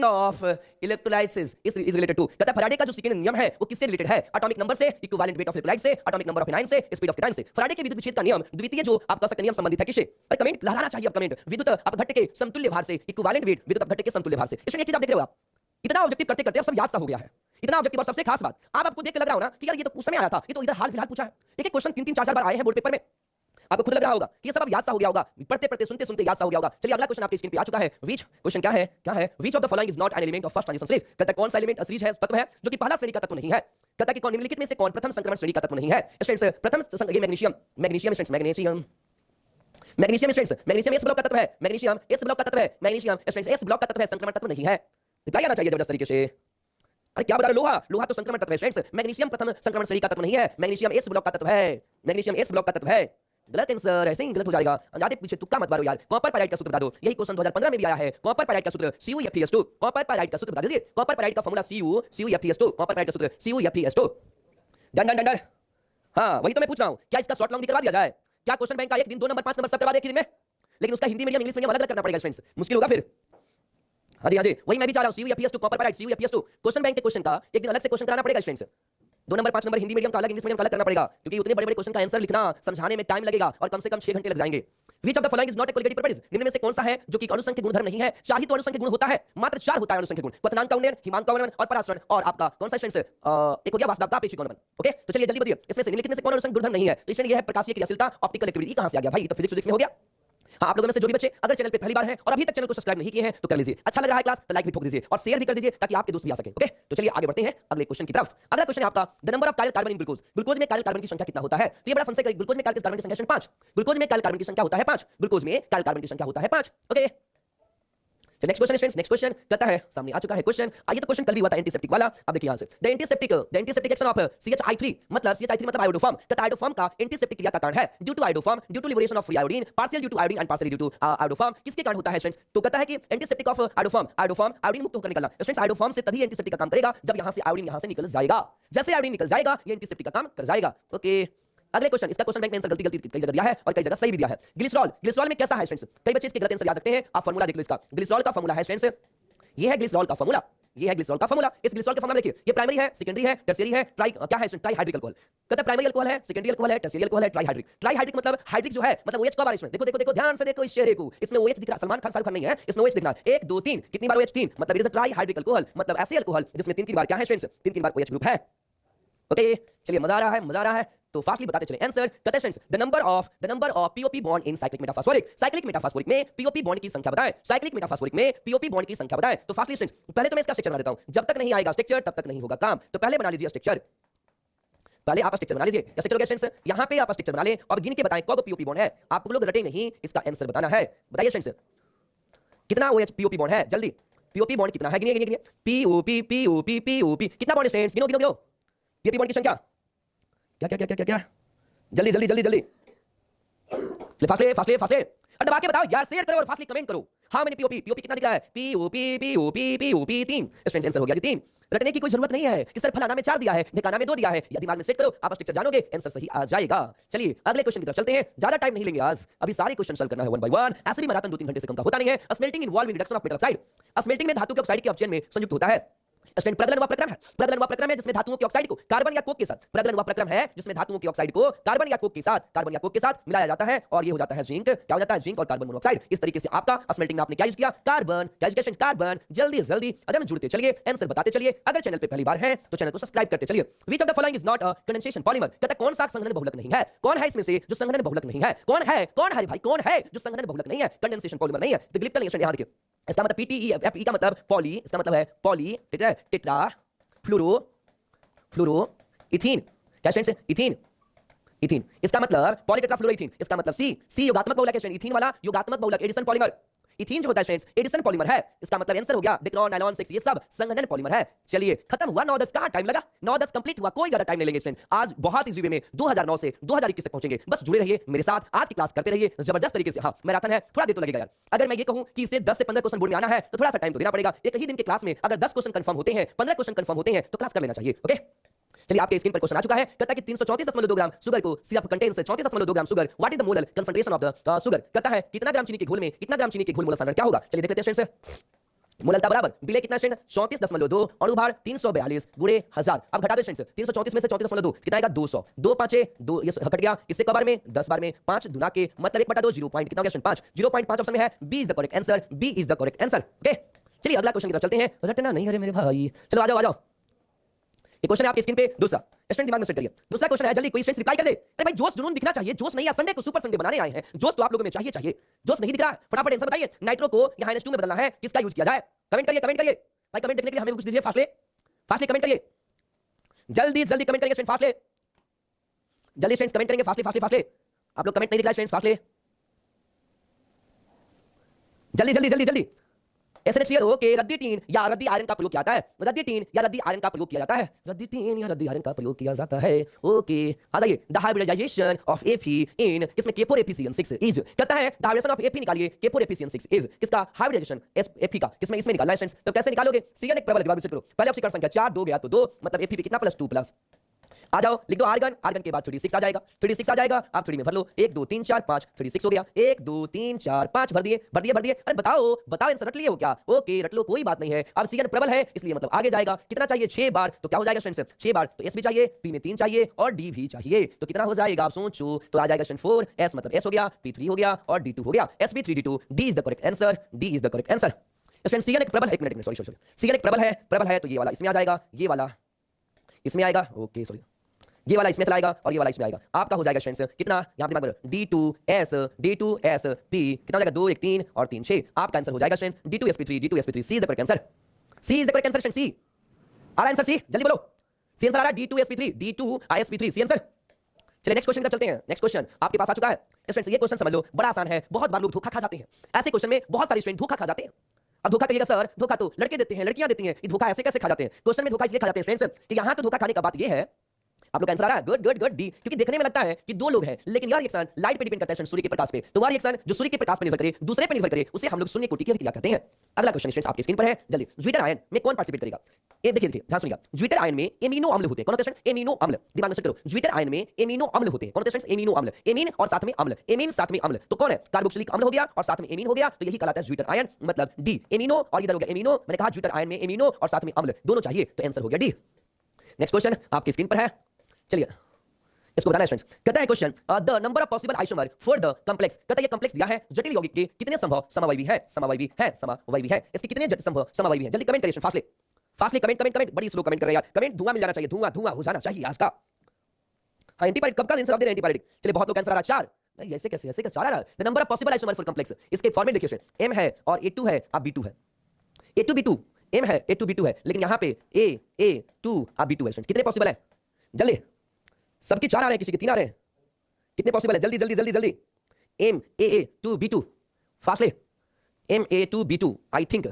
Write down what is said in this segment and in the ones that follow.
Of electrolysis is related to, कहता है Faraday का जो सेकंड नियम है वो किससे रिलेटेड है? एटॉमिक नंबर से, इक्विवेलेंट वेट ऑफ इलेक्ट्रोलाइट से, एटॉमिक नंबर ऑफ एनायन से, स्पीड ऑफ एनायन से। फैराडे के विद्युत विच्छेद का नियम द्वितीय जो आपका सकता नियम संबंधित है किससे? अरे कमेंट लहराना चाहिए अब, कमेंट विद्युत अपघट्य के समतुल्य भार से, इक्विवेलेंट वेट विद्युत अपघट्य के समतुल्य भार से। इसमें एक चीज आप देख रहे हो, आप इतना ऑब्जेक्टिव करते करते अब सब याद सा हो गया है, इतना ऑब्जेक्टिव। और सबसे खास बात आपको देख के लग रहा हो ना कि यार ये तो उस समय आया था, ये तो इधर हाल फिलहाल पूछा है। एक एक क्वेश्चन 3-3 4-4 बार आए हैं बोर्ड पेपर में, आपको खुद लग रहा होगा कि ये सब अब याद सा हो गया होगा, पढ़ते पढ़ते सुनते सुनते याद सा हो गया होगा। चलिए अगला क्वेश्चन आपकी स्क्रीन पे आ चुका है। विच क्वेश्चन क्या है विच of the following is not an element of first transition series, कहता है कौन सा एलिमेंट सीरीज है, तत्व है जो कि पहला श्रेणी का तत्व नहीं है। कहता है कि कौन निम्नलिखित में से कौन प्रथम संक्रमण श्रेणी का तत्व नहीं है? स्टूडेंट्स प्रथम ये magnesium students magnesium S block का तत्व है, मैग्नीशियम एस ब्लॉक का तत्व है, मैग्नीशियम स्टूडेंट्स एस ब्लॉक का तत्व है, संक्रमण तत्व नहीं है। रिप्लाई आना चाहिए जबरदस्त तरीके से। अरे क्या बता रहे, लोहा तो संक्रमण तत्व है स्टूडेंट्स, मैग्नीशियम प्रथम संक्रमण श्रेणी का तत्व नहीं है, मैग्नीशियम एस ब्लॉक का तत्व है, मैग्नीशियम एस ब्लॉक का तत्व है। गलत आंसर, ऐसे ही गलत हो जाएगा, ज्यादा पीछे तुक्का मत मारो यार। कॉपर पाइराइट का सूत्र बता दो, यही क्वेश्चन 2015 में भी आया है। कॉपर पाइराइट का सूत्र CuFeS2, कॉपर पाइराइट का सूत्र बता दीजिए। कॉपर पाइराइट का फार्मूला CuFeS2, कॉपर पाइराइट का सूत्र CuFeS2। डन। हां वही तो मैं पूछ रहा हूं, क्या इसका शॉर्ट लॉन्ग भी करवा दिया जाए? क्या क्वेश्चन बैंक का 1 दिन 2 नंबर 5 नंबर सब करवा दे एक दिन में? लेकिन उसका हिंदी मीडियम इंग्लिश मीडियम अलग अलग करना पड़ेगा फ्रेंड्स, मुश्किल होगा फिर। हाँ जी वही मैं भी चाह रहा हूं, CuFeS2 copper pyrite CuFeS2 question bank के क्वेश्चन का एक दिन अलग से क्वेश्चन कराना पड़ेगा friends. 2 number 5 number Hindi medium का अलग, इंग्लिश मीडियम का अलग करना पड़ेगा, क्योंकि उतने बड़े-बड़े क्वेश्चन का आंसर लिखना समझाने में टाइम लगेगा और कम से कम 6 घंटे लग जाएंगे। Which of the following is not a colligative properties, निम्न में से कौन सा है जो कि अनुसंख्यक गुणधर्म नहीं है? 4 ही तो अनुसंख्यक गुण होता है, मात्र 4 होता है अनुसंख्यक गुण, क्वथनांक का उन्नयन, हिमांक का वर्णन और परासरण। और आपका कौन सा स्टूडेंट्स एक हो गया वास्तवता अपेक्षित गुणधर्म। ओके तो चलिए जल्दी बताइए, इसमें से निम्नलिखित में से कौन अनुसंख्यक गुणधर्म नहीं है? तो स्टूडेंट ये है प्रकाशीय क्रियाशीलता, ऑप्टिकल एक्टिविटी। कहां से आ गया भाई, ये तो फिजिक्स में हो गया। हाँ आप लोगों में से जो भी बच्चे अगर चैनल पे पहली बार हैं और अभी तक चैनल को सब्सक्राइब नहीं किए हैं तो कर लीजिए। अच्छा लग रहा है क्लास तो लाइक भी ठोक दीजिए और शेयर भी कर दीजिए ताकि आपके दोस्त भी आ सके। ओके तो चलिए आगे बढ़ते हैं अगले क्वेश्चन की तरफ। अगला क्वेश्चन है आपका the number of chiral carbon in glucose, glucose में काइरल कार्बन की संख्या कितना होता है? तो ये बड़ा संशय, ग्लूकोज में काइरल कार्बन की संख्या 5, ग्लूकोज में काइरल कार्बन की संख्या होता है 5, ग्लूकोज में काइरल कार्बन की संख्या होता है 5। Okay next question friends, next question कहता है, सामने आ चुका है क्वेश्चन। आइए तो क्वेश्चन कल भी हुआ था एंटीसेप्टिक वाला, अब देखिए यहां से the antiseptic action of CH3 मतलब CH3 मतलब आयोडोफॉर्म, कहता है आयोडोफॉर्म का एंटीसेप्टिक क्रिया का कारण है due to iodoform, due to liberation of free iodine, partial due to iodine and partial due to iodoform. किसके कारण होता है फ्रेंड्स? तो कहता है कि एंटीसेप्टिक ऑफ आयोडोफॉर्म, आयोडीन मुक्त होकर निकलना। फ्रेंड्स आयोडोफॉर्म से तभी एंटीसेप्टिक का काम करेगा जब यहां से आयोडीन यहां से निकल जाएगा, जैसे आयोडीन निकल जाएगा ये एंटीसेप्टिक का काम कर जाएगा। ओके अगले क्वेश्चन, इसका क्वेश्चन बैंक ने आंसर गलती कई जगह दिया है और कई जगह सही भी दिया है। ग्लिसरॉल में कैसा है फ्रेंड्स? कई बच्चे इसके गलत आंसर याद रखते हैं, आप फार्मूला देख लो इसका। ग्लिसरॉल का फार्मूला है फ्रेंड्स, ये है ग्लिसरॉल का फार्मूला, ये है ग्लिसरॉल का फार्मूला। इस ग्लिसरॉल का फार्मूला देखिए, ये प्राइमरी है, सेकेंडरी है, टर्शियरी है, क्या है ट्राई हाइड्रिक अल्कोहल। कहता है प्राइमरी अल्कोहल है, सेकेंडरी अल्कोहल है, टर्शियरी अल्कोहल है, ट्राई हाइड्रिक मतलब हाइड्रिक जो है मतलब OH कब आ रहा है इसमें? देखो ध्यान से देखो इस चेहरे को, इसमें OH दिख रहा, सलमान खान शाहरुख खान नहीं है, इसमें OH दिख रहा है 1 2 3, कितनी बार OH? 3, मतलब it is try hydric alcohol, मतलब ऐसे अल्कोहल जिसमें 3 बार क्या है फ्रेंड्स? 3 बार OH ग्रुप है। ओके चलिए मजा आ रहा है तो फास्टली बताते चले आंसर। कहते हैं friends the number of POP bond in cyclic metaphosphoric में POP बॉन्ड की संख्या बताएं, साइक्लिक मेटाफॉस्फोरिक में POP बॉन्ड की संख्या बताएं। तो फास्टली फ्रेंड्स पहले तो मैं इसका स्ट्रक्चर बना देता हूं, जब तक नहीं आएगा स्ट्रक्चर तब तक नहीं होगा काम। तो पहले बना लीजिए स्ट्रक्चर, पहले आप स्ट्रक्चर बना लीजिए। स्ट्रक्चर हो गया फ्रेंड्स, यहां पे आप स्ट्रक्चर बना लें और गिन के बताएं कौन POP बॉन्ड है। आप लोग रटे नहीं, इसका आंसर बताना है। बताइए फ्रेंड्स कितना OH POP बॉन्ड है, जल्दी POP बॉन्ड कितना है, गिनिए POP कितना बॉन्ड फ्रेंड्स, गिनो POP बॉन्ड की संख्या क्या जल्दी फास्टली दबा के बताओ यार, शेयर करो और फास्टली कमेंट करो। हां मैंने POP कितना दिख रहा है? POP 3। फ्रेंड्स आंसर हो गया 3। रटने की कोई जरूरत नहीं है कि सर फलाना में 4 दिया है, ढिकाना में 2 दिया है, या दिमाग में सेट करो, आप स्ट्रक्चर जानोगे आंसर सही आ जाएगा। चलिए अगले क्वेश्चन की तरफ चलते हैं, ज्यादा टाइम नहीं लेंगे आज, अभी सारे क्वेश्चन सॉल्व करना है 1 बाय 1। ऐसे भी मैराथन 2-3 घंटे से कम का होता नहीं है। Smelting involve in reduction of metal oxide, smelting में धातु के ऑक्साइड के अपचयन में संयुक्त होता है। प्रगलन हुआ प्रक्रम है जिसमें धातुओं के ऑक्साइड को कार्बन या कोक के साथ, प्रगलन हुआ प्रक्रम है जिसमें धातुओं के ऑक्साइड को कार्बन या कोक के साथ मिलाया जाता है और ये हो जाता है जिंक। क्या हो जाता है? जिंक और कार्बन मोनोऑक्साइड। इस तरीके से आपका स्मेल्टिंग में आपने क्या यूज किया? कार्बन। कार्बन। जल्दी अदम जुड़ते चलिए, आंसर बताते चलिए। अगर चैनल पे पहली बार है तो चैनल को सब्सक्राइब करते चलिए। Which of the following is not a condensation polymer, कहता कौन सा संघनन बहुलक नहीं है? कौन है इसमें से जो संघनन बहुलक नहीं है? कौन है भाई, कौन है जो संघनन बहुलक नहीं है, कंडेंसेशन पॉलीमर नहीं है? द ग्लिप्टन रिएक्शन यहां देखिए, इसका मतलब PTEFE का मतलब पॉली, इसका मतलब है पॉली टेट्रा फ्लोरो इथीन। क्या फ्रेंड्स? इथीन इसका मतलब पॉलीटेट्राफ्लोरोइथीन, इसका मतलब सी योगात्मक बहुलक है। इथीन वाला योगात्मक बहुलक एडिशन पॉलीमर, इथीन जो होता है फ्रेंड्स एडिशन पॉलीमर है, इसका मतलब आंसर हो गया डिक्रोन नायलॉन 6, ये सब संघनन पॉलीमर है। चलिए खत्म हुआ 9-10 का टाइम लगा, 9-10 कंप्लीट हुआ, कोई ज्यादा टाइम नहीं लेंगे फ्रेंड। आज बहुत इजी वे में 2009 से 2021 तक पहुंचेंगे, बस जुड़े रहिए मेरे साथ, आज की क्लास करते रहिए जबरदस्त तरीके से। हाँ मैराथन है, थोड़ा देर तो लगेगा यार। अगर मैं ये कहूं कि इससे 10 से 15 क्वेश्चन बोर्ड में आना है तो थोड़ा सा टाइम तो देना पड़ेगा। एक ही दिन के क्लास में अगर 10 क्वेश्चन कंफर्म होते हैं, 15 क्वेश्चन कंफर्म होते हैं तो क्लास कर लेना चाहिए। ओके चलिए आपके स्क्रीन पर क्वेश्चन आ चुका है, कहता है कि 334.2 ग्राम शुगर को syrup contains 34.2 gram sugar, what is the molar concentration of the sugar. कहता है कितना ग्राम चीनी के घोल में इतना ग्राम चीनी के घोल मोलर सांद्रण क्या होगा? चलिए देखते हैं फ्रेंड्स, मोललता बराबर बिले कितना स्टूडेंट 34.2 अणुभार 342 गुणे 1000। अब घटा दो स्टूडेंट 334 में से 34.2 कितना आएगा 200। 2 5 2 ये कट गया, इससे कबार में 10 बार में 5 दुना के मतलब 1/2 0 पॉइंट कितना हो गया स्टूडेंट 5। 0.5 ऑप्शन में है, B is the correct answer, B is the correct answer. Okay चलिए अगला क्वेश्चन की तरफ चलते हैं। रटना नहीं, अरे मेरे भाई चलो आ जाओ आ जाओ। एक क्वेश्चन है आपकी स्क्रीन पे, दूसरा स्टूडेंट दिमाग में सेट करिए। दूसरा क्वेश्चन है, जल्दी कोई स्टूडेंट रिप्लाई कर दे। अरे भाई जोश जुनून दिखना चाहिए, जोश नहीं है, संडे को सुपर संडे बनाने आए हैं, जोश तो आप लोगों में चाहिए। जोश नहीं दिख रहा, फटाफट आंसर बताइए। नाइट्रो को यहां NH2 में बदलना है, किसका यूज किया जाए? कमेंट करिए भाई, कमेंट देखने के लिए हमें कुछ दीजिए, फास्टली कमेंट करिए, जल्दी कमेंट करिए स्टूडेंट, फास्टली जल्दी स्टूडेंट्स कमेंट करेंगे, फास्टली। आप लोग कमेंट नहीं दिख रहा स्टूडेंट्स, फास्टली जल्दी। SNH ओके, रद्दी टीन या रद्दी आयरन का प्रयोग किया जाता है, रद्दी टीन या रद्दी आयरन का प्रयोग किया जाता है, रद्दी टीन या रद्दी आयरन का प्रयोग किया जाता है। ओके आ जाइए। द हाइब्रिडाइजेशन ऑफ Fe इन किसमें K4FeCN6 इज कहता है, द हाइब्रिडेशन ऑफ Fe निकालिए, K4FeCN6 इज किसका हाइब्रिडाइजेशन Fe का, किसमें इसमें निकालना है स्टूडेंट्स। तो कैसे निकालोगे? Cn एक प्रबल दिमाग से करो, पहले ऑक्सीकरण संख्या 4 2 गया तो 2 मतलब Fe पे कितना प्लस 2 प्लस, आ जाओ लिख दो आर्गन, आर्गन के बाद 36 आ जाएगा, 36 आ जाएगा, आप 3 में भर लो, 1 2 3 4 5 36 हो गया, 1 2 3 4 5 भर दिए। अरे बताओ आंसर रट लिए हो क्या? ओके रट लो, कोई बात नहीं है। अब Cn प्रबल है इसलिए मतलब आगे जाएगा, कितना चाहिए 6 बार, तो क्या हो जाएगा स्टूडेंट्स 6 बार, तो S भी चाहिए, P में 3 चाहिए और D भी चाहिए, तो कितना हो जाएगा आप सोचो, तो आ जाएगा स्टूडेंट 4, S मतलब S हो गया, P 3 हो गया और D 2 हो गया, Sp3D2, D is the correct answer, D is the correct answer. Student Cn एक प्रबल है, एक मिनट सॉरी Cn एक प्रबल है तो ये वाला इसमें आ जाएगा, ये वाला इसमें आएगा, ओके सॉरी ये वाला इसमें चलाएगा और ये वाला इसमें आएगा, आपका हो जाएगा स्टूडेंट्स कितना यहां पे दिमाग D2S P कितना हो जाएगा 2 1 3 और 3 6, आपका आंसर हो जाएगा students D2sp3 C is the correct answer, C is the correct answer student, C आ रहा आंसर, सी जल्दी बोलो, सी आंसर आ रहा है D2sp3 सी आंसर। चलिए नेक्स्ट क्वेश्चन की तरफ चलते हैं। नेक्स्ट क्वेश्चन आपके पास आ चुका है स्टूडेंट्स, ये क्वेश्चन समझ लो बड़ा आसान है, बहुत बार लोग धोखा खा जाते हैं, ऐसे क्वेश्चन में बहुत सारे स्टूडेंट धोखा खा जाते हैं। अब धोखा कहिएगा सर, धोखा तो लड़के देते हैं लड़कियां देती हैं, ये धोखा ऐसे कैसे खा जाते हैं? क्वेश्चन में धोखा इसलिए खा जाते हैं स्टूडेंट्स कि यहां तो धोखा खाने का बात ये है, आप लोग का आंसर आ रहा है गुड डी, क्योंकि देखने में लगता है कि दो लोग हैं लेकिन यार रिएक्शन लाइट पे डिपेंड करता है, सूर्य के प्रकाश पे, तो वह रिएक्शन जो सूर्य के प्रकाश पे निर्भर करे, दूसरे पे निर्भर करे, उसे हम लोग शून्य कोटि की अभिक्रिया कहते हैं। अगला क्वेश्चन स्टूडेंट्स आपकी स्क्रीन पर है, जल्दी ज्विटर आयन में कौन पार्टिसिपेट करेगा? ये देखिए ध्यान सुनिएगा, ज्विटर आयन में एमिनो अम्ल होते हैं, कौन होते हैं? एमिनो अम्ल, दिमाग में सेट करो, ज्विटर आयन में एमिनो अम्ल होते हैं, कौन होते हैं? एमिनो अम्ल, एमीन और साथ में अम्ल, एमीन साथ में अम्ल, तो कौन है? कार्बोक्सिलिक अम्ल हो गया और साथ में एमीन हो गया, तो यही कहलाता है ज्विटर आयन, मतलब डी एमिनो और इधर हो गया एमिनो, मैंने कहा ज्विटर आयन में एमिनो और साथ में अम्ल दोनों चाहिए, तो आंसर हो गया डी। नेक्स्ट क्वेश्चन आपकी स्क्रीन पर है, चलिए इसको बताना है स्टूडेंट्स। कहता है question the number of possible isomer for the complex, कहता है ये कॉम्प्लेक्स दिया है, जटिल यौगिक के कितने संभव समावयवी है, इसके कितने जटिल संभव समावयवी है? जल्दी कमेंट करिए फास्टली कमेंट, बड़ी स्लो कमेंट कर रहे हैं यार, कमेंट धुआं मिल जाना चाहिए, धुआं हो जाना चाहिए आज का। हां एंटीबायोटिक कब का आंसर आप दे रहे हैं? एंटीबायोटिक, चलिए बहुत लोग आंसर आ रहा 4, नहीं ऐसे कैसे 4 आ रहा है। The number of possible isomer for complex, इसके फॉर्मेट देखिए स्टूडेंट, M है और A2 है, अब B2 है, A2B2 M है, A2B2 है, लेकिन यहां पे A2 अब B2 है स्टूडेंट, कितने पॉसिबल है? जल्दी सबके 4 आ रहे हैं, किसी के 3 आ रहे हैं, कितने पॉसिबल है? जल्दी MAA2B2 fastly, MA2B2 I think,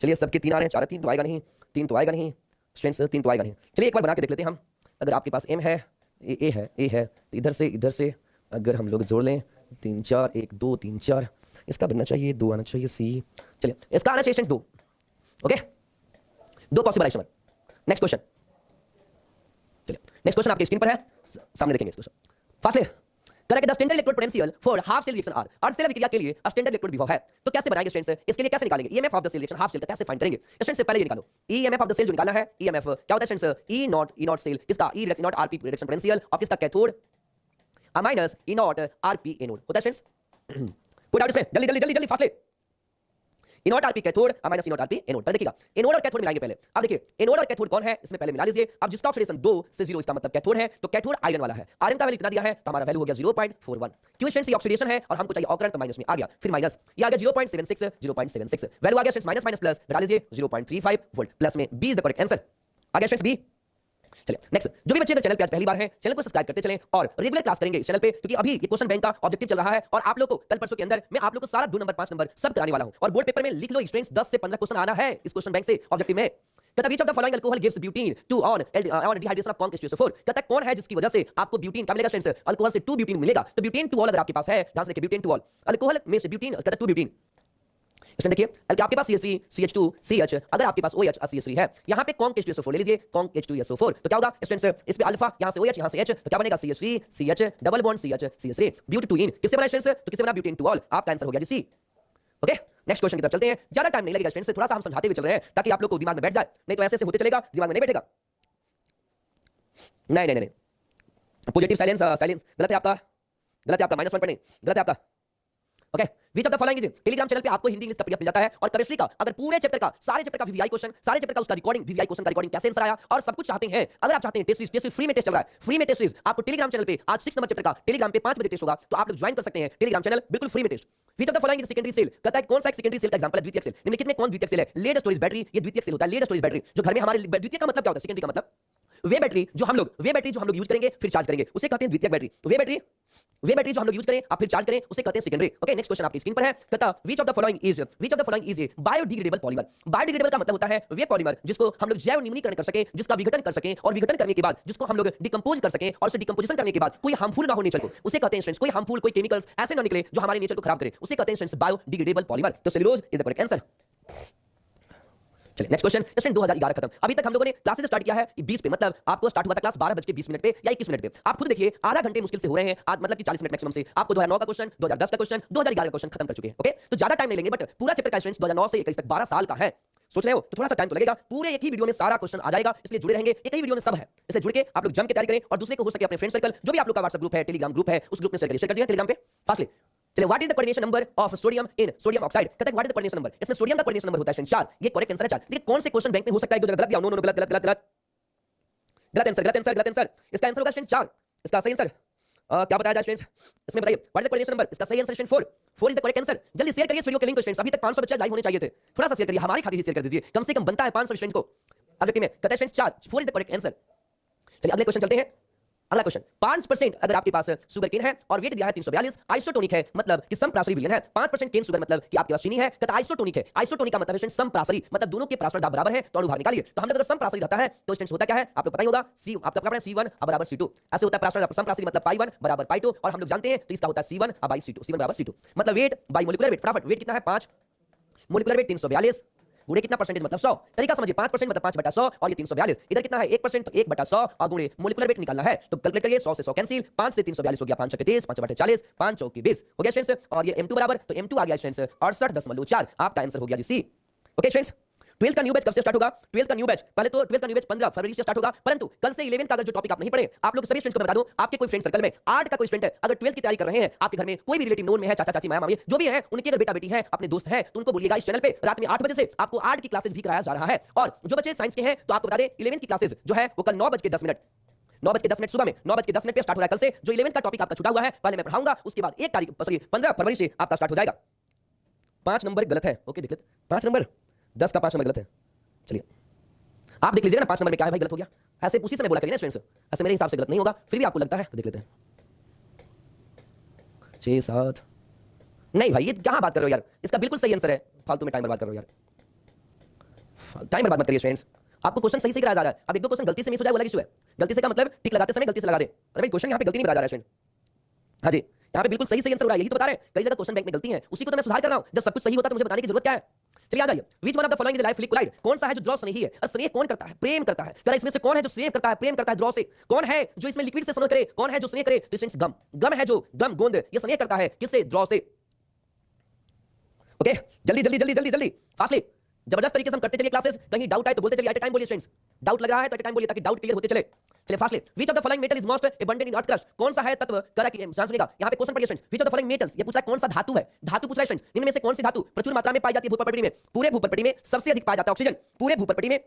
चलिए सबके 3 आ रहे हैं, 4 3 तो आएगा नहीं, 3 तो आएगा नहीं स्टूडेंट्स, 3 तो आएगा नहीं। चलिए एक बार बना के देख लेते हैं हम, अगर आपके पास M है A है तो इधर से अगर हम लोग जोड़ लें 3 4 1 2 3 4, इसका बनना चाहिए 2 आना चाहिए C, चलिए इसका आना चाहिए students 2, okay 2 possible isomer. Next question, चलिए नेक्स्ट क्वेश्चन आपके स्क्रीन पर है, सामने देखेंगे इस question fastly. Correct the standard electrode potential for half cell reaction are, अर्ध सेल अभिक्रिया के लिए अब स्टैंडर्ड इलेक्ट्रोड विभव है, तो कैसे बनाएंगे स्टूडेंट्स? इसके लिए कैसे निकालेंगे? EMF of the cell reaction half cell का कैसे फाइंड करेंगे स्टूडेंट्स? से पहले ये निकालो ईएमएफ ऑफ द सेल, जो निकालना है ईएमएफ क्या होता है स्टूडेंट्स? ई नॉट सेल, इसका ई नॉट आरपी रिएक्शन पोटेंशियल और किसका cathode minus E not RP anode होता है स्टूडेंट्स। पुट आउट इसमें जल्दी fastly, inode RP cathode minus inode RP anode, पहले देखिएगा एनोड और कैथोड मिलाएंगे पहले। अब देखिए एनोड और कैथोड कौन है इसमें पहले मिला लीजिए। अब जिसका ऑक्सीडेशन 2 से 0 इसका मतलब कैथोड है, तो कैथोड आयरन वाला है, आयरन का वैल्यू कितना दिया है तो हमारा वैल्यू हो गया 0.41, क्यों स्टूडेंट्स ये ऑक्सीडेशन है और हमको चाहिए ऑकरेंट, तो माइनस में आ गया, फिर माइनस ये आ गया 0.76 वैल्यू आ गया स्टूडेंट्स माइनस प्लस घटा लीजिए 0.35 वोल्ट, प्लस में B is the correct answer, आ गया स्टूडेंट्स बी। चलिए नेक्स्ट, जो भी बच्चे चैनल पे आज पहली बार हैं चैनल को सब्सक्राइब करते चलें और रेगुलर क्लास करेंगे इस चैनल पे, क्योंकि अभी ये क्वेश्चन बैंक का ऑब्जेक्टिव चल रहा है और आप लोग को कल परसों के अंदर मैं आप लोग को सारा 2 नंबर 5 नंबर सब कराने वाला हूं और बोर्ड पेपर में लिख लो स्टूडेंट्स 10 से 15 क्वेश्चन आना है इस क्वेश्चन बैंक से ऑब्जेक्टिव में। कहता which of the following alcohol gives butene two on dehydration of कॉर्न H2SO4, कहता कौन है जिसकी वजह से आपको ब्यूटीन क्या मिलेगा स्टूडेंट्स? अल्कोहल से 2 ब्यूटीन मिलेगा, तो ब्यूटीन टू ऑल अगर आपके पास है, ध्यान से देखिए ब्यूटीन टू ऑल अल्कोहल में से ब्यूटीन कहता 2 ब्यूटीन, इसमें देखिए आपके पास CH3 CH2 CH, अगर आपके पास OH और CH3 है, यहां पे कॉन्क H2SO4 ले लीजिए, कॉन्क H2SO4, तो क्या होगा स्टूडेंट्स? इस पे अल्फा, यहां से OH, यहां से H, तो क्या बनेगा CH3 CH double bond CH CH3 but two ene, किससे बना स्टूडेंट्स? तो किससे बना? ब्यूटेन टू ऑल, आपका आंसर हो गया जी सी। ओके नेक्स्ट क्वेश्चन की तरफ चलते हैं। ज्यादा टाइम नहीं लगेगा स्टूडेंट्स, थोड़ा सा हम समझाते हुए चल रहे हैं ताकि आप लोग को दिमाग में बैठ जाए, नहीं तो ऐसे होते चलेगा, दिमाग में नहीं बैठेगा। नहीं नहीं नहीं, पॉजिटिव साइलेंस साइलेंस गलत है आपका, गलत है आपका, -1 पर नहीं, गलत है आपका। Okay, which of the following is Telegram channel पे आपको हिंदी इंग्लिश का पीडीएफ मिल जाता है, और केमिस्ट्री का अगर पूरे चैप्टर का, सारे चैप्टर का वीवीआई क्वेश्चन, सारे चैप्टर का उसका रिकॉर्डिंग, वीवीआई क्वेश्चन का रिकॉर्डिंग कैसे आंसर आया और सब कुछ चाहते हैं। अगर आप चाहते हैं टेस्ट सीरीज फ्री में टेस्ट चल रहा है, फ्री में टेस्ट सीरीज आपको टेलीग्राम चैनल पे आज 6 नंबर चैप्टर का टेलीग्राम पे 5 बजे टेस्ट होगा, तो आप लोग ज्वाइन कर सकते हैं टेलीग्राम चैनल, बिल्कुल फ्री में test. Which of the following is secondary cell, कहता है कौन सा एक सेकेंडरी सेल का एग्जांपल है द्वितीयक सेल, निम्नलिखित में कौन द्वितीयक सेल है? लेड स्टोरेज बैटरी, ये द्वितीयक सेल होता है, लेड स्टोरेज बैटरी जो घर में हमारे, द्वितीयक का मतलब क्या होता है? सेकेंडरी का मतलब वे बैटरी जो हम लोग यूज करेंगे फिर चार्ज करेंगे उसे कहते हैं द्वितीयक बैटरी। वे बैटरी जो हम लोग यूज करें आप फिर चार्ज करें उसे कहते हैं सेकेंडरी। ओके, नेक्स्ट क्वेश्चन आपकी स्क्रीन पर है, कहता which of the following is a biodegradable polymer. Biodegradable का मतलब होता है वे पॉलीमर जिसको हम लोग जैव न्यूनीकरण कर सके, जिसका विघटन कर सके, और विघटन करने के बाद जिसको हम लोग डिकंपोज कर सके, और उसे डिकंपोजिशन करने के बाद कोई हार्मफुल ना हो नेचर को, उसे कहते हैं स्टूडेंट्स, कोई हार्मफुल कोई केमिकल्स ऐसे ना निकले जो हमारे नेचर को खराब करे, उसे कहते हैं स्टूडेंट्स बायोडिग्रेडेबल पॉलीमर। तो cellulose is the correct answer. चलिए नेक्स्ट क्वेश्चन, स्टूडेंट 2011 खत्म, अभी तक हम लोगों ने क्लासेस स्टार्ट किया है 20 पे, मतलब आपको स्टार्ट हुआ था क्लास 12:20 पे या 21 मिनट पे। आप खुद देखिए आधा घंटे मुश्किल से हो रहे हैं आज, मतलब कि 40 मिनट मैक्सिमम से आपको 2009 का क्वेश्चन, 2010 का क्वेश्चन, 2011 का क्वेश्चन खत्म कर चुके हैं। ओके, तो ज्यादा टाइम नहीं लेंगे, बट पूरा चैप्टर का स्टूडेंट्स 2009 से 21 तक 12 साल का है, सोच रहे हो तो थोड़ा सा टाइम तो लगेगा। पूरे एक ही वीडियो में सारा क्वेश्चन आ जाएगा, इसलिए जुड़े रहेंगे, एक ही वीडियो में सब है, इसलिए जुड़ के आप लोग जम के तैयारी करें, और दूसरे को हो सके अपने फ्रेंड सर्कल, जो भी आप लोग का व्हाट्सएप ग्रुप है, टेलीग्राम ग्रुप है, उस ग्रुप में शेयर कर दिया टेलीग्राम पे फास्टली। चलिए, what is the coordination number of sodium in sodium oxide, कहते हैं what is the coordination number, इसमें सोडियम का कोऑर्डिनेशन नंबर होता है 4, ये करेक्ट आंसर है 4। देखिए कौन से क्वेश्चन बैंक में हो सकता है जो गलत दिया, नो नो नो, गलत गलत गलत गलत गलत आंसर, गलत आंसर, गलत आंसर, इसका आंसर होगा 4, इसका सही आंसर क्या बताया जाए स्टूडेंट्स, इसमें बताइए what is the coordination number, इसका सही answer 4 is the correct answer. जल्दी शेयर करिए इस वीडियो के लिंक को स्टूडेंट्स, अभी तक 500 बच्चे लाइव होने चाहिए थे, थोड़ा सा शेयर करिए, हमारी खातिर ही शेयर कर दीजिए, कम से कम बनता है 500 स्टूडेंट को अगले में, कहते हैं students 4 is the correct answer. चलिए अगले क्वेश्चन चलते हैं। अगला क्वेश्चन, 5% अगर आपके पास शुगर केन है और वेट दिया है 342, आइसोटोनिक है मतलब कि समप्रासरी विलयन है, 5% केन शुगर मतलब कि आपके पास चीनी है, कहता आइसोटोनिक है, आइसोटोनिक का मतलब है समप्रासरी, मतलब दोनों के परास्पर दाब बराबर है तो अणु भाग निकालिए। तो हम लोग अगर समप्रासरी रहता है तो स्टूडेंट्स होता क्या है आप लोग पता ही होगा, सी आपका पता है C1 बराबर C2, ऐसे होता है परास्पर समप्रासरी मतलब पाई1 बराबर पाई2, और हम लोग जानते हैं तो इसका होता है C1 बाई C2, C1 बराबर C2, मतलब वेट बाई मोलिकुलर वेट, फटाफट वेट कितना है 5, मोलिकुलर वेट 342 गुणे कितना परसेंटेज मतलब 100, तरीका समझिए 5% मतलब 5/100 और ये 342, इधर कितना है 1% तो 1/100 और गुणे मोलिकुलर वेट निकालना है तो कैलकुलेट करिए, 100 से 100 कैंसिल, 5 से 342 हो गया 5 × 23, 5/40, 5 × 20 हो गया स्टूडेंट्स, और ये M2 बराबर तो M2 आ गया स्टूडेंट्स 68.4, आपका आंसर हो गया जी C। ओके स्टूडेंट्स, 12th का न्यू बैच कब से स्टार्ट होगा? 12th का न्यू बैच पहले तो 12th का न्यू बैच 15 फरवरी से स्टार्ट होगा, परंतु कल से 11th का अगर जो टॉपिक आप नहीं पढ़े, आप लोग सभी स्टूडेंट्स को बता दूं, आपके कोई फ्रेंड सर्कल में 8 का कोई स्टूडेंट है अगर 12th की तैयारी कर रहे हैं, आपके घर में कोई भी रिलेटिव नोन में है, चाचा चाची माया मामी जो भी है, उनके अगर बेटा बेटी है, अपने दोस्त है, तो उनको बोलिएगा इस चैनल पे रात में 8 बजे से आपको आर्ट की क्लासेस भी कराया जा रहा है। और जो बच्चे साइंस के हैं तो आपको बता दें 11th की क्लासेस जो है वो कल 9:10 सुबह में 9:10 पे स्टार्ट हो रहा है। कल से जो 11th का टॉपिक आपका छूटा हुआ है पहले मैं पढ़ाऊंगा, उसके बाद 15 फरवरी से आपका स्टार्ट हो जाएगा। 5 नंबर गलत है, ओके देख लेते, 5 नंबर 10 का 5 नंबर गलत है। चलिए आप देख लीजिएगा ना 5 नंबर में क्या है भाई, गलत हो गया, ऐसे उसी समय बोला करिए ना स्टूडेंट्स, ऐसे मेरे हिसाब से गलत नहीं होगा, फिर भी आपको लगता है तो देख लेते हैं 6 7, नहीं भाई ये कहां बात कर रहे हो यार, इसका बिल्कुल सही आंसर है, फालतू में टाइम बर्बाद कर रहे हो यार, टाइम बर्बाद मत करिए स्टूडेंट्स, आपको क्वेश्चन सही से कराया जा रहा है, अब एक दो क्वेश्चन गलती से मिस हो जाए वो अलग इशू है, गलती से का मतलब टिक लगाते समय गलती से लगा दे, अरे भाई क्वेश्चन यहां पे गलती नहीं बताया जा रहा है स्टूडेंट, हां जी यहां पे बिल्कुल सही आंसर हो रहा है, यही तो बता रहे हैं, कई जगह क्वेश्चन बैंक में गलती है, उसी को तो मैं सुधार कर रहा हूं, जब सब कुछ सही होता है तो मुझे बताने की जरूरत क्या है। चलिए आ जाइए, which one of the following is life liquid, कौन सा है जो द्रव स्नेही है, स्नेह कौन करता है, प्रेम करता है, क्या इसमें से कौन है जो स्नेह करता है, प्रेम करता है द्रव से, कौन है जो इसमें लिक्विड से स्नेह करे, कौन है जो स्नेह करे, तो स्टूडेंट्स गम है जो गम गोंद ये स्नेह करता है किससे, द्रव से। ओके जल्दी जल्दी जल्दी जल्दी जल्दी फास्टली, जबरदस्त तरीके से हम करते चलिए क्लासेस, कहीं डाउट आए तो बोलते चलिए, एट ए टाइम बोलिए स्टूडेंट्स, डाउट लग रहा है तो एट ए टाइम बोलिए ताकि डाउट क्लियर होते चले। चलिए fastly, which of the following metal is most abundant in earth crust, कौन सा है तत्व करा की ध्यान सुनिएगा, यहां पे क्वेश्चन पढ़िए students, which of the following metals, ये पूछा है कौन सा धातु है, धातु पूछ रहा है स्टूडेंट्स, इनमें से कौन सी धातु प्रचुर मात्रा में पाई जाती है भूपटपटी में, पूरे भूपटपटी में सबसे अधिक पाया जाता है ऑक्सीजन, पूरे भूपटपटी में,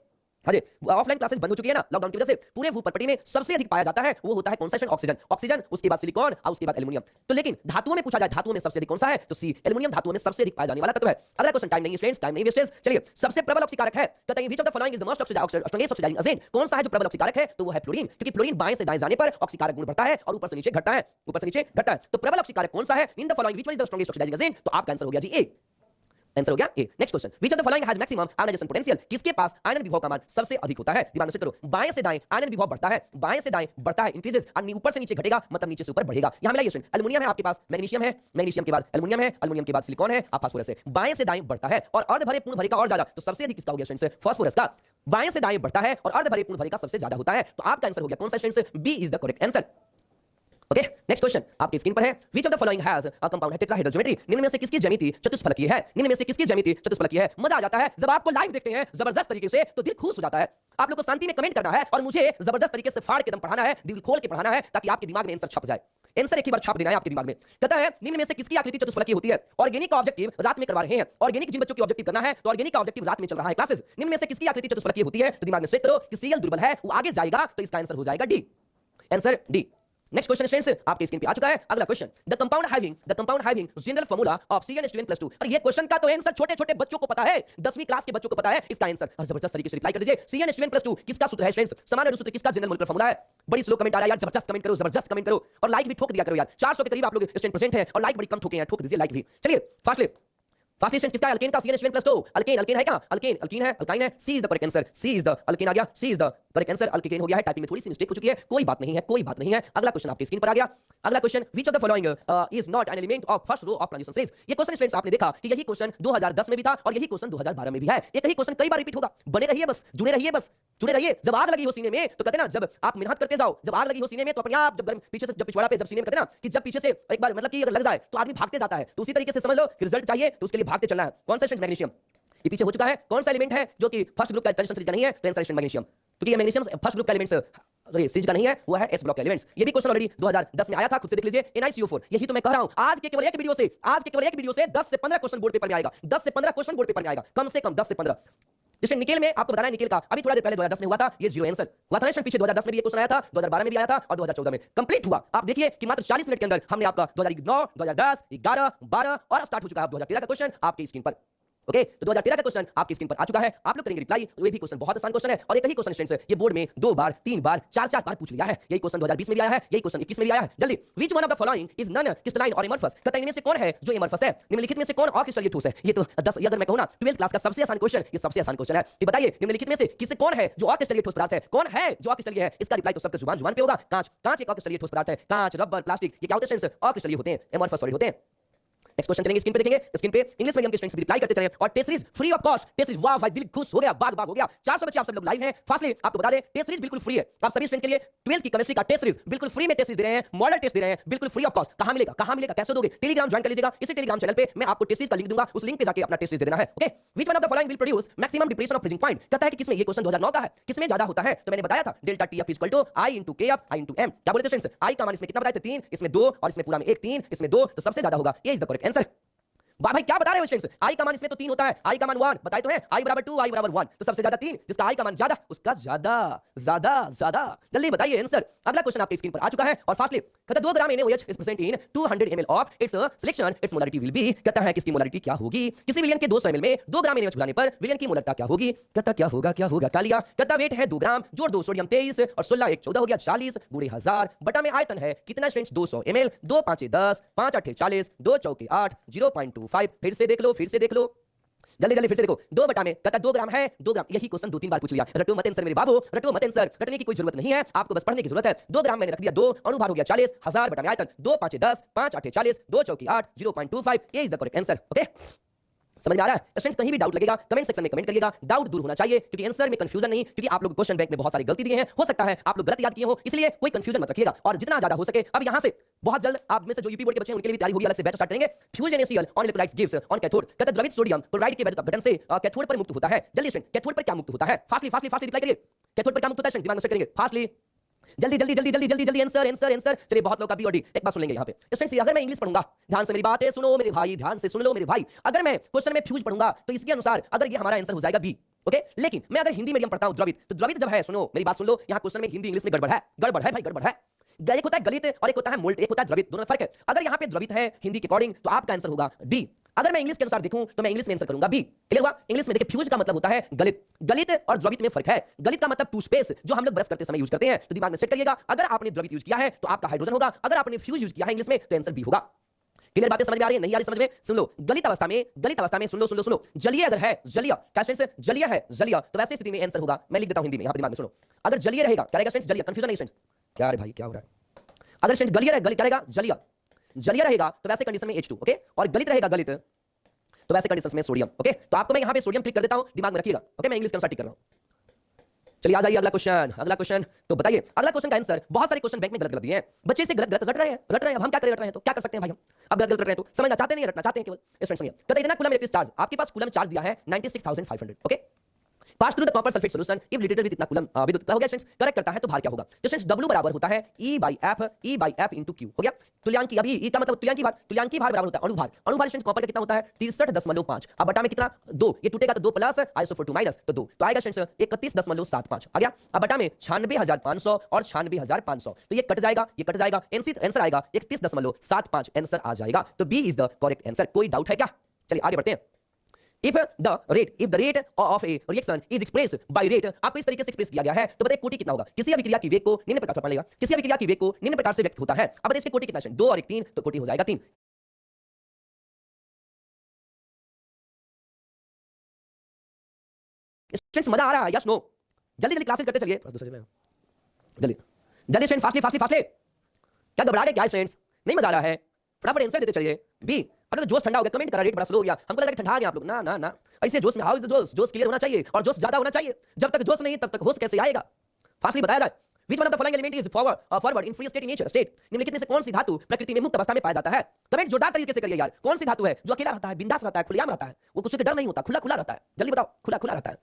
हाँ जी ऑफलाइन क्लासेस बंद हो चुकी है ना लॉकडाउन की वजह से, पूरे भूपटपटी में सबसे अधिक पाया जाता है वो होता है कौन सा स्टूडेंट, ऑक्सीजन, ऑक्सीजन उसके बाद सिलिकॉन और उसके बाद एल्युमिनियम। तो लेकिन धातुओं में पूछा जाए धातुओं में सबसे अधिक कौन सा है तो सी, एल्युमिनियम धातुओं में सबसे अधिक पाया जाने वाला तत्व है। अगला क्वेश्चन, टाइम नहीं स्टूडेंट्स, टाइम नहीं वेस्टेज, चलिए सबसे प्रबल ऑक्सीकारक है, कहते हैं which of the following is the most strongest oxidising agent, कौन सा है जो प्रबल ऑक्सीकारक है तो वो है फ्लोरीन, क्योंकि फ्लोरीन बाएं से दाएं जाने पर ऑक्सीकारक गुण बढ़ता है और ऊपर से नीचे घटता है, ऊपर से नीचे घटता है, तो प्रबल ऑक्सीकारक कौन सा है, in the following which one is the strongest oxidising agent, तो आपका आंसर हो गया जी ए, आंसर हो गया A. Next question, which of the following has maximum ionization potential, किसके पास आयनन विभव का मान सबसे अधिक होता है, दिमाग से करो, बाएं से दाएं आयनन विभव बढ़ता है, बाएं से दाएं बढ़ता है इंक्रीजेस, और ऊपर से नीचे घटेगा मतलब नीचे से ऊपर बढ़ेगा। यहां मिलाइए स्टूडेंट, एल्युमिनियम है आपके पास, मैग्नीशियम है, मैग्नीशियम के बाद एल्युमिनियम है, एल्युमिनियम के बाद सिलिकॉन है, आप फास्फोरस है, बाएं से दाएं बढ़ता है और अर्ध भरे पूर्ण भरे का और ज्यादा, तो सबसे अधिक किसका हो गया स्टूडेंट्स, फास्फोरस का, बाएं से दाएं बढ़ता है और अर्ध भरे पूर्ण भरे का सबसे ज्यादा होता है, तो आपका आंसर हो गया कौन सा students, B is the correct answer. Okay, next question आपकी स्क्रीन पर है। Which of the following has a compound tetrahedral geometry? निम्न में से किसकी ज्यामिति चतुष्फलकीय है? निम्न में से किसकी ज्यामिति चतुष्फलकीय है? मजा आ जाता है जब आपको लाइव देखते हैं जबरदस्त तरीके से, तो दिल खुश हो जाता है। आप लोग को शांति में कमेंट करना है और मुझे जबरदस्त तरीके से फाड़ के दम पढ़ाना है, दिल खोल के पढ़ाना है, ताकि आपके दिमाग में आंसर छप जाए। आंसर एक ही बार छाप देना है आपके दिमाग में। कहता है निम्न में से किसकी आकृति चतुष्फलकीय होती है? ऑर्गेनिक का ऑब्जेक्टिव रात में करवा रहे हैं। ऑर्गेनिक जिन बच्चों की ऑब्जेक्टिव करना है, तो ऑर्गेनिक का ऑब्जेक्टिव रात में चल रहा है क्लासेस। निम्न में से किसकी आकृति चतुष्फलकीय होती है? तो दिमाग में सेट करो कि सीएल दुर्बल है, वो आगे जाएगा, तो इसका आंसर हो जाएगा D. Answer D. Next question students आपके स्क्रीन पे आ चुका है। अगला question, the compound having general formula of CnH2n+2। और ये क्वेश्चन का तो आंसर छोटे छोटे बच्चों को पता है, 10वीं क्लास के बच्चों को पता है इसका आंसर। और जबरदस्त तरीके से रिप्लाई कर दीजिए। CnH2n+2 किसका सूत्र है स्टूडेंट्स? सामान्य सूत्र किसका जनरल मॉलिक्यूलर फार्मूला है? बड़ी स्लो कमेंट आ रहा है यार, जबरदस्त कमेंट करो, जबरदस्त कमेंट करो और लाइक भी ठोक दिया करो यार। 400 के करीब आप लोग स्टूडेंट प्रेजेंट है और लाइक बड़ी कम ठोके हैं, ठोक दीजिए लाइक भी। चलिए फास्टली स्टूडेंट्स किसका है? अल्केन का CnH2n+2। अल्केन है क्या? अल्कीन है, अल्काइन है। C is the correct answer. C is the alkane आ गया, C is the correct answer. Alkane हो गया है, टाइपिंग में थोड़ी सी मिस्टेक हो चुकी है, कोई बात नहीं है, कोई बात नहीं है। अगला क्वेश्चन आपकी स्क्रीन पर आ गया। अगला question, which of the following is not an element of first row of transition series? ये क्वेश्चन स्टूडेंट्स आपने देखा कि यही क्वेश्चन 2010 में भी था और यही क्वेश्चन 2012 में भी है। एक ही क्वेश्चन कई बार रिपीट होगा, बने रहिए बस, जुड़े रहिए बस, जुड़े रहिए। जब आग लगी हो सीने में, तो कहते ना जब आप मेहनत करते जाओ, जब आग लगी हो सीने में तो अपने आप जब पीछे से, जब पिछवाड़ा पे, जब सीने में, कहते ना कि जब पीछे से एक बार मतलब कि अगर लग जाए तो आदमी भागते जाता है, तो उसी तरीके से समझ लो कि रिजल्ट चाहिए तो उसके लिए भागते चलना है। कौन सा स्टूडेंट? मैग्नीशियम। ये पीछे हो चुका है। कौन सा एलिमेंट है जो कि फर्स्ट ग्रुप का ट्रांजिशन सीरीज का नहीं है? तो आंसर मैग्नीशियम, क्योंकि ये मैग्नीशियम फर्स्ट ग्रुप का एलिमेंट्स सॉरी सीरीज का नहीं है, वो है एस ब्लॉक के एलिमेंट्स। ये भी क्वेश्चन ऑलरेडी 2010 में आया था, खुद से देख लीजिए। NiCO4, यही तो मैं कह रहा हूं। आज के केवल एक वीडियो से 10 से 15 क्वेश्चन बोर्ड पेपर में आएगा, 10 से 15 क्वेश्चन बोर्ड पेपर में आएगा, कम से कम 10 से 15। जैसे निकेल में आपको बताना है, निकेल का अभी थोड़ा देर पहले 2010 में हुआ था, ये जीरो आंसर हुआ था ना। पीछे 2010 में भी ये क्वेश्चन आया था, 2012 में भी आया था और 2014 में कंप्लीट हुआ। आप देखिए कि मात्र 40 मिनट के अंदर हमने आपका 2009, 2010, 11, 12 और अब स्टार्ट हो चुका है 2013 का क्वेश्चन आपकी स्क्रीन पर। ओके, तो 2013 का क्वेश्चन आपकी स्क्रीन पर आ चुका है। आप लोग करेंगे रिप्लाई। ये भी क्वेश्चन बहुत आसान क्वेश्चन है और एक ही क्वेश्चन स्टूडेंट्स ये बोर्ड में 2 बार, 3 बार, 4 बार पूछ लिया है। यही क्वेश्चन 2020 में भी आया है, यही क्वेश्चन 21 में भी आया है। जल्दी, which one of the following is non crystalline और एमॉर्फस? कहता है इनमें से कौन है जो एमॉर्फस है? निम्नलिखित में से कौन अक्रिस्टलीय ठोस है? ये तो 10 अगर मैं कहूं ना 12th क्लास का सबसे आसान क्वेश्चन, ये सबसे आसान क्वेश्चन है। ये बताइए निम्नलिखित में से किससे कौन है जो अक्रिस्टलीय ठोस पदार्थ है? कौन है जो अक्रिस्टलीय है? इसका रिप्लाई तो सबके जुबान पे होगा। कांच एक अक्रिस्टलीय ठोस पदार्थ है। कांच, रबर, प्लास्टिक, ये क्या होते हैं स्टूडेंट्स? अक्रिस्टलीय होते हैं, एमॉर्फस सॉलिड होते हैं। नेक्स्ट क्वेश्चन चलेंगे, स्क्रीन पे देखेंगे। स्क्रीन पे इंग्लिश मीडियम के स्टूडेंट्स रिप्लाई करते चले और test series free of cost. Test series, वाह भाई दिल खुश हो गया, बाग हो गया। 400 बच्चे आप सब लोग लाइव हैं। फास्टली आपको बता दें टेस्ट सीरीज बिल्कुल फ्री है आप सभी स्टूडेंट के लिए। 12th की केमिस्ट्री का टेस्ट सीरीज बिल्कुल फ्री में टेस्ट सीरीज दे रहे हैं, मॉडल टेस्ट दे रहे हैं बिल्कुल फ्री ऑफ कॉस्ट। कहां मिलेगा, कैसे दोगे? टेलीग्राम ज्वाइन कर लीजिएगा। इसी टेलीग्राम चैनल पे मैं आपको टेस्ट सीरीज का लिंक दूंगा, उस लिंक पे जाके अपना टेस्ट सीरीज दे देना है। Okay, which one of the following will produce maximum depression of freezing point? कहता है कि किसमें? ये क्वेश्चन 2009 का है, किसमें ज्यादा होता है? तो मैंने बताया था delta T F equal to I into K F I into M. क्या बोले थे स्टूडेंट्स? आई का मान इसमें कितना बताए थे? 3, इसमें 2 और इसमें पूरा में 1, 3, इसमें 2, तो सबसे ज्यादा होगा। ये इज द करेक्ट आंसर। भाई क्या बता रहे हो स्टूडेंट्स? आई का मान इसमें तो 3 होता है, आई का मान 1 बताए तो है, आई बराबर 2, आई बराबर 1, तो सबसे ज्यादा 3, जिसका आई का मान ज्यादा उसका ज्यादा। जल्दी बताइए आंसर। अगला क्वेश्चन आपके स्क्रीन पर आ चुका है और फास्टली कहता है 2 ग्राम NaOH is present in 200 ml of its selection, it's molarity will be. कहता है किसकी मोलरिटी क्या होगी? किसी विलयन के 200 ml में 2 ग्राम NaOH घुलाने पर विलयन की मोलरता क्या होगी? कहता क्या होगा कालिया। कहता वेट है 2 ग्राम, जोड़ 2 सोडियम 23 और 16 1 14 हो गया 40 गुणे 1000 बटा में आयतन है कितना स्टूडेंट्स? 200 ml। 2 5 10, 5 8 40, 2 चौके 8, 0.25। फिर से देख लो जल्दी फिर से देखो। 2 बटा में कहता 2 ग्राम है, 2 ग्राम। यही क्वेश्चन 2-3 बार पूछ लिया। रटो मत आंसर मेरे बाबू, रटो मत आंसर। रटने की कोई जरूरत नहीं है, आपको बस पढ़ने की जरूरत है। 2 ग्राम मैंने रख दिया 2, अनुभार हो गया 40, 1000 बटा में आयतन 2 5 10, 5 8 40, 2 चौके 8, 0.25। ये is the correct answer. Okay, समझ में आ रहा है स्टूडेंट्स? कहीं भी डाउट लगेगा कमेंट सेक्शन में कमेंट करिएगा। डाउट दूर होना चाहिए, क्योंकि आंसर में कंफ्यूजन नहीं, क्योंकि आप लोग क्वेश्चन बैंक में बहुत सारी गलती दिए हैं, हो सकता है आप लोग गलत याद किए हो, इसलिए कोई कंफ्यूजन मत रखिएगा। और जितना ज्यादा हो सके अब यहां से बहुत जल्द आप में से जो यूपी बोर्ड के बच्चे हैं उनके लिए भी तैयारी होगी, अलग से बैच स्टार्ट करेंगे। Fusion NaCl on electrolytes gives on cathode. कहता द्रवित सोडियम क्लोराइड के वैद्युत अपघटन से कैथोड पर मुक्त होता है। जल्दी स्टूडेंट, कैथोड पर क्या मुक्त होता है? फास्टली रिप्लाई करिए। कैथोड पर क्या मुक्त होता है स्टूडेंट? दिमाग में सेट करेंगे फास्टली। जल्दी आंसर। चलिए बहुत लोग का बी और डी एक बार सुन लेंगे यहाँ पे स्टूडेंट्स। अगर मैं इंग्लिश पढ़ूंगा, ध्यान से मेरी बातें सुनो मेरे भाई, ध्यान से सुन लो मेरे भाई। अगर मैं क्वेश्चन में फ्यूज पढ़ूंगा तो इसके अनुसार अगर ये हमारा आंसर हो जाएगा बी। ओके, लेकिन मैं अगर हिंदी मीडियम पढ़ता हूं द्रवित, तो द्रवित जब है, सुनो मेरी बात सुन लो, यहाँ क्वेश्चन में हिंदी इंग्लिश में गड़बड़ है भाई, गड़बड़ है। एक होता है गलित और एक होता है मोल्ट, एक होता है द्रवित, दोनों में फर्क है। अगर यहाँ पे द्रवित है हिंदी के अकॉर्डिंग तो आपका आंसर होगा डी। अगर मैं इंग्लिश के अनुसार देखूं तो मैं इंग्लिश में आंसर करूंगा बी। क्लियर हुआ? इंग्लिश में देखिए फ्यूज का मतलब होता है गलित और द्रवित में फर्क है। गलित का मतलब टूथपेस्ट जो हम लोग ब्रश करते समय यूज करते हैं, तो दिमाग में सेट करिएगा। अगर आपने द्रवित यूज किया है तो आपका हाइड्रोजन होगा, अगर आपने फ्यूज यूज किया है इंग्लिश में तो आंसर बी होगा। क्लियर बातें समझ में आ रही है? नहीं आ रही समझ में? सुन लो, गलित अवस्था में सुन लो जलीय अगर है, जलीय क्या स्टूडेंट्स? जलीय है जलीय, तो वैसे स्थिति में आंसर होगा, मैं लिख देता हूं हिंदी में, यहां पे दिमाग में सुनो। अगर जलीय रहेगा क्या रहेगा स्टूडेंट्स? जलीय। कंफ्यूजन नहीं स्टूडेंट्स? क्या रे भाई क्या हो रहा है? अगर स्टूडेंट गलित रहेगा जलीय रहेगा तो वैसे कंडीशन में H2। ओके, और गलित रहेगा गलित तो वैसे कंडीशंस में सोडियम। ओके, तो आपको मैं यहां पे सोडियम क्लिक कर देता हूं, दिमाग में रखिएगा। ओके, मैं इंग्लिश के अनुसार टिक कर रहा हूं। चलिए आ जाइए अगला क्वेश्चन तो बताइए। अगला क्वेश्चन का आंसर, बहुत सारे क्वेश्चन बैंक में गलत गलत दिए हैं, बच्चे से गलत रट रहे हैं। अब हम क्या करें, रट रहे हैं तो क्या कर सकते हैं भाई, हम अब गलत गलत रट रहे हैं तो समझना चाहते नहीं, रटना चाहते हैं केवल। स्टूडेंट सुनिए, कहते हैं इतना कूलम इलेक्ट्रिक चार्ज, आपके पास कूलम चार्ज दिया है 96,500, okay, pass through the copper sulphate solution if little with इतना कूलम विद्युत हो गया स्टूडेंट्स, करेक्ट करता है तो भार क्या होगा। तो स्टूडेंट्स W बराबर होता है E/F इनटू Q, हो गया। तुल्यांकी, अभी E का मतलब तुल्यांकी भार बराबर होता है अणु भार स्टूडेंट्स कॉपर का कितना होता है 63.5, अब बटा में कितना 2, ये टूटेगा तो 2 प्लस I/4 माइनस तो 2, तो आएगा स्टूडेंट्स 31.75 आ गया। अब बटा में 96,500 और 96,500, तो ये कट जाएगा, आंसर आएगा 31.75 आंसर आ जाएगा। तो B is the correct answer. कोई डाउट है क्या? चलिए आगे बढ़ते हैं। If the rate of a reaction is expressed by rate, आपको इस तरीके से एक्सप्रेस किया गया है तो बताइए कोटि कितना होगा। किसी अभिक्रिया की वेग को निम्न प्रकार से पढ़ लेगा, किसी अभिक्रिया की वेग को निम्न प्रकार से व्यक्त होता है। अब बताइए इसके कोटि कितना है, 2 और 1 3, तो कोटि हो जाएगा 3। स्टूडेंट्स मजा आ रहा है, यस नो? जल्दी जल्दी क्लासेस करते चलिए, जल्दी जल्दी स्टूडेंट, फास्टली। क्या घबरा गए क्या स्टूडेंट्स? नहीं मजा आ रहा है? फटाफट आंसर देते चलिए। बी, अगर जोश ठंडा हो गया, कमेंट करा, रेट बड़ा स्लो हो गया, हमको लगा कि ठंडा आ गया आप लोग। ना, ऐसे जोश में, हाउ इज द जोश? जोश क्लियर होना चाहिए और जोश ज्यादा होना चाहिए। जब तक जोश नहीं तब तक होश कैसे आएगा? फास्टली बताया जाए। Which one of the following element is forward in free state in nature? निम्नलिखित में से कौन सी धातु प्रकृति में मुक्त अवस्था में पाया जाता है? कमेंट जोरदार तरीके से करिए यार। कौन सी धातु है जो अकेला रहता है, बिंदास रहता है, खुलेआम रहता है, वो कुछ के डर नहीं होता, खुला रहता है? जल्दी बताओ, खुला रहता है।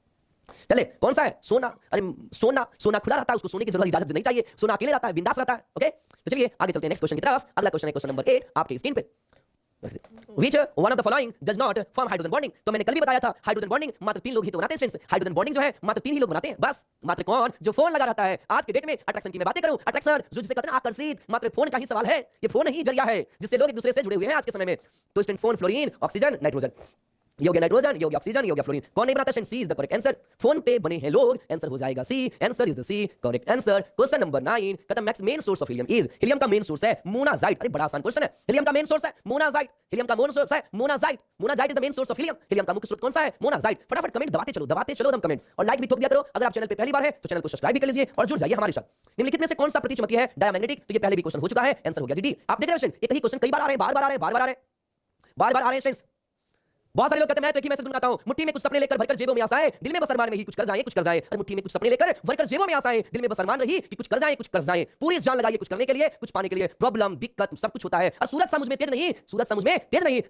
चले, कौन सा है? सोना। अरे सोना खुला रहता है, उसको सोने की जरूरत इजाजत नहीं चाहिए। सोना अकेले रहता है, बिंदास रहता है, ओके। तो चलिए आगे चलते हैं नेक्स्ट क्वेश्चन की तरफ। अगला क्वेश्चन है क्वेश्चन नंबर 8 आपके स्क्रीन पे। Which one of the following does not form hydrogen bonding? तो मैंने कल भी बताया था हाइड्रोजन बॉन्डिंग मात्र 3 लोग ही तो बनाते हैं स्टूडेंट्स। हाइड्रोजन बॉन्डिंग जो है मात्र 3 ही लोग बनाते हैं बस। मात्र कौन? जो फोन लगा रहता है। आज के डेट में अट्रैक्शन की मैं बातें करूं, अट्रैक्शन जो जिसे कहते हैं आकर्षित, मात्र फोन का ही सवाल है। ये फोन ही जरिया है जिससे लोग एक दूसरे से जुड़े हुए हैं आज के समय में। तो student phone, fluorine, oxygen, nitrogen, ये हो गया नाइट्रोजन, ये हो गया ऑक्सीजन, ये हो गया फ्लोरीन। कौन नहीं बनाता? Student C is the correct answer. Phone पे बने हैं लोग, आंसर हो जाएगा C. Answer is the C correct answer. Question number 9 कहता है max main source of helium is, helium का मेन सोर्स है मोनाजाइट। अरे बड़ा आसान क्वेश्चन है। हीलियम का मेन सोर्स है मोनाजाइट, हीलियम का मेन सोर्स है monazite. Monazite is the main source of helium. Helium का मुख्य स्रोत कौन सा है? मोनाजाइट। फटाफट कमेंट दबाते चलो दम कमेंट, और लाइक भी ठोक दिया करो। अगर आप चैनल पे पहली बार है तो चैनल को सब्सक्राइब भी कर लीजिए और जुड़ जाइए हमारे साथ। निम्नलिखित में से कौन सा प्रति है? डायमैग्नेटिक। तो ये पहले भी क्वेश्चन हो चुका है, आंसर हो गया डी। आप देख रहे हैं एक ही क्वेश्चन कई बार आ रहे हैं, बार-बार आ रहे हैं स्टूडेंट्स। बहुत सारे लोग कहते हैं मैं तो एक ही मैसेज सुनाता हूं, मुट्ठी में कुछ सपने लेकर भरकर जेबों में आशाएं, दिल में बस अरमान रही कुछ कर जाएं। अरे मुट्ठी में कुछ सपने लेकर भरकर जेबों में आशाएं, दिल में बस अरमान रही कि कुछ कर जाएं। पूरी जान लगाइए कुछ करने के लिए, कुछ पाने के लिए। प्रॉब्लम, दिक्कत सब कुछ होता है। और सूरज सा मुझ में तेज नहीं,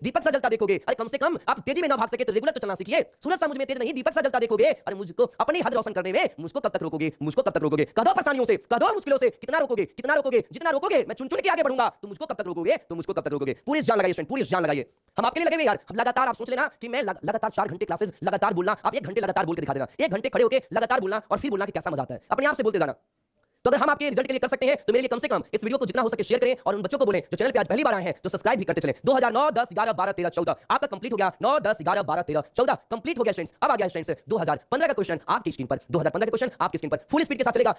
दीपक सा जलता देखोगे। अरे कम से कम आप तेजी में ना भाग सके तो रेगुलर तो चलना सीखिए। सूरज सा मुझ में तेज नहीं, दीपक सा जलता देखोगे। अरे मुझको अपनी हद रोशन करने में मुझको कब तक रोकोगे? कह दो परेशानियों से, कह दो मुश्किलों से, कितना रोकोगे? जितना रोकोगे मैं चुन के आगे बढ़ूंगा। तो मुझको कब तक रोकोगे? पूरी जान लगाइए स्टूडेंट, पूरी जान लगाइए। हम आपके लिए लगे हुए यार। हम लगातार, आप सोच लेना कि मैं लगातार 4 घंटे क्लासेस लगातार बोलना, आप 1 घंटे लगातार बोल के दिखा देना। 1 घंटे खड़े होकर लगातार बोलना और फिर बोलना कि कैसा मजा आता है। अपने आप से बोलते जाना। तो अगर हम आपके रिजल्ट के लिए कर सकते हैं तो मेरे लिए कम से कम इस वीडियो को जितना हो सके शेयर करें और उन बच्चों को बोलें जो चैनल पे आज पहली बार आए हैं तो सब्सक्राइब भी करते चलें। 2009 10 11 12 13 14 आपका कंप्लीट हो गया। 9 10 11 12 13 14 कंप्लीट हो गया स्टूडेंट्स। अब आ गया स्टूडेंट्स 2015 का क्वेश्चन आपकी स्क्रीन पर। 2015 का क्वेश्चन आपकी स्क्रीन पर फुल स्पीड के साथ चलेगा।